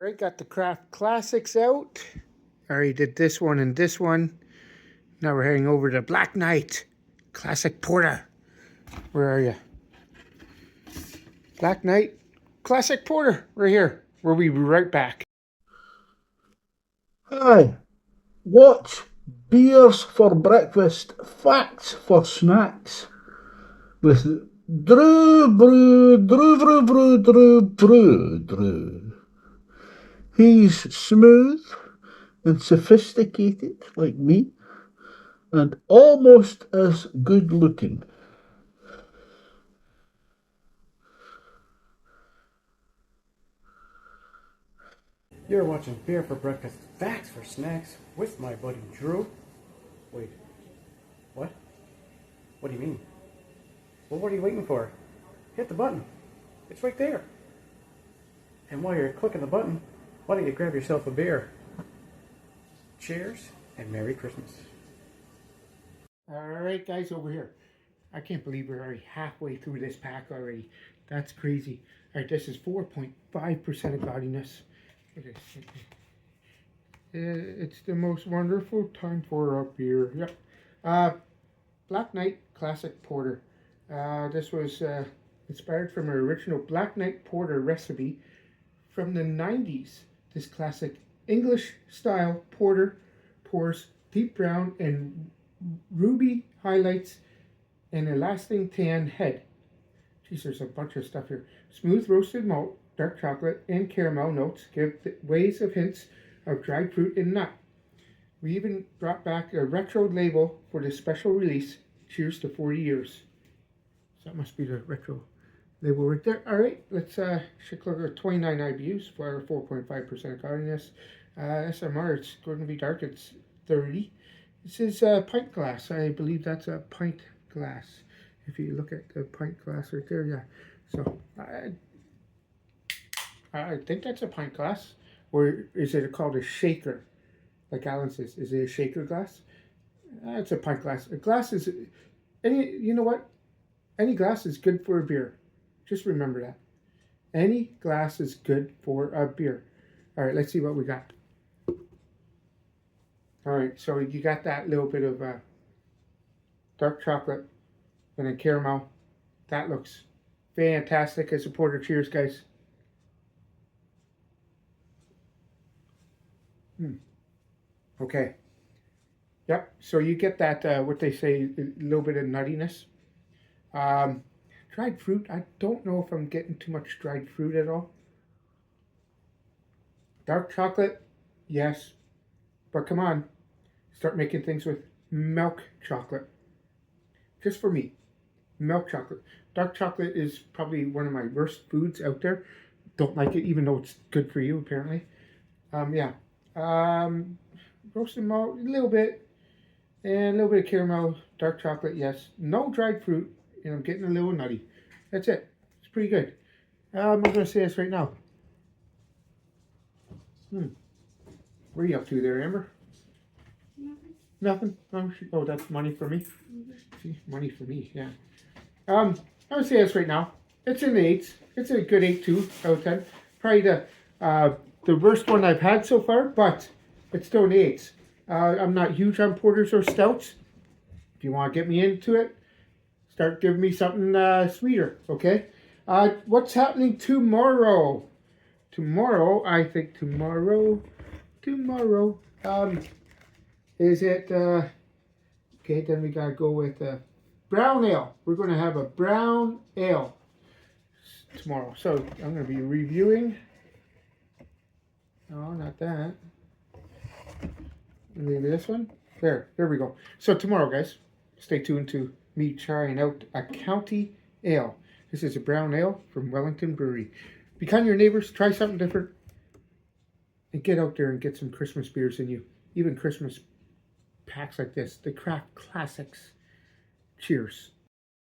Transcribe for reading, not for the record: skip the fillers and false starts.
Right, got the craft classics out. Already did this one and this one. Now we're heading over to Black Knight Classic Porter. Where are you? Black Knight Classic Porter, right here. We'll be right back. Hi, watch Beers for Breakfast, Facts for Snacks with Drew. He's smooth and sophisticated like me and almost as good looking. You're watching Beer for Breakfast, Facts for Snacks with my buddy Drew. Wait, what? What do you mean? Well, what are you waiting for? Hit the button. It's right there. And while you're clicking the button, why don't you grab yourself a beer? Cheers and Merry Christmas. Alright guys, over here. I can't believe we're already halfway through this pack already. That's crazy. Alright, this is 4.5% of gaudiness. It's the most wonderful time for a beer. Yep. Black Knight Classic Porter. This was inspired from an original Black Knight Porter recipe from the 90s. This classic English style porter pours deep brown and ruby highlights and a lasting tan head. Geez, there's a bunch of stuff here. Smooth roasted malt, dark chocolate, and caramel notes give ways of hints of dried fruit and nut. We even brought back a retro label for the special release. Cheers to 40 years. So that must be the retro label right there. All right, let's check look at 29 IBUs for 4.5% gaudiness. SMR, it's going to be dark. It's 30. This is a pint glass. I believe that's a pint glass. If you look at the pint glass right there, yeah. So I think that's a pint glass. Or is it called a shaker? Like Alan says, is it a shaker glass? It's a pint glass. A glass is you know what? Any glass is good for a beer. Just remember that. Any glass is good for a beer. All right, let's see what we got. All right, so you got that little bit of dark chocolate and a caramel. That looks fantastic as a porter. Cheers, guys. Okay. Yep. So you get that, what they say, a little bit of nuttiness. Dried fruit. I don't know if I'm getting too much dried fruit at all. Dark chocolate. Yes. But come on. Start making things with milk chocolate. Just for me. Milk chocolate. Dark chocolate is probably one of my worst foods out there. Don't like it, even though it's good for you, apparently. Yeah. Roasted malt, a little bit. And a little bit of caramel. Dark chocolate, yes. No dried fruit. And I'm getting a little nutty. That's it. It's pretty good. I'm going to say this right now. What are you up to there, Amber? Nothing? Oh, that's money for me? See, money for me, yeah. I would say this right now. It's in the 8s. It's a good 8.2 out of 10. Probably the worst one I've had so far, but it's still in the 8s. I'm not huge on porters or stouts. If you want to get me into it, start giving me something sweeter, okay? What's happening tomorrow? I think tomorrow, is it, okay, then we gotta go with brown ale. We're gonna have a brown ale tomorrow. So I'm gonna be reviewing, no, not that. Maybe this one. There we go. So tomorrow, guys, stay tuned to me trying out a county ale. This is a brown ale from Wellington Brewery. Be kind to your neighbors, try something different, and get out there and get some Christmas beers in you. Even Christmas packs like this, the craft classics. Cheers.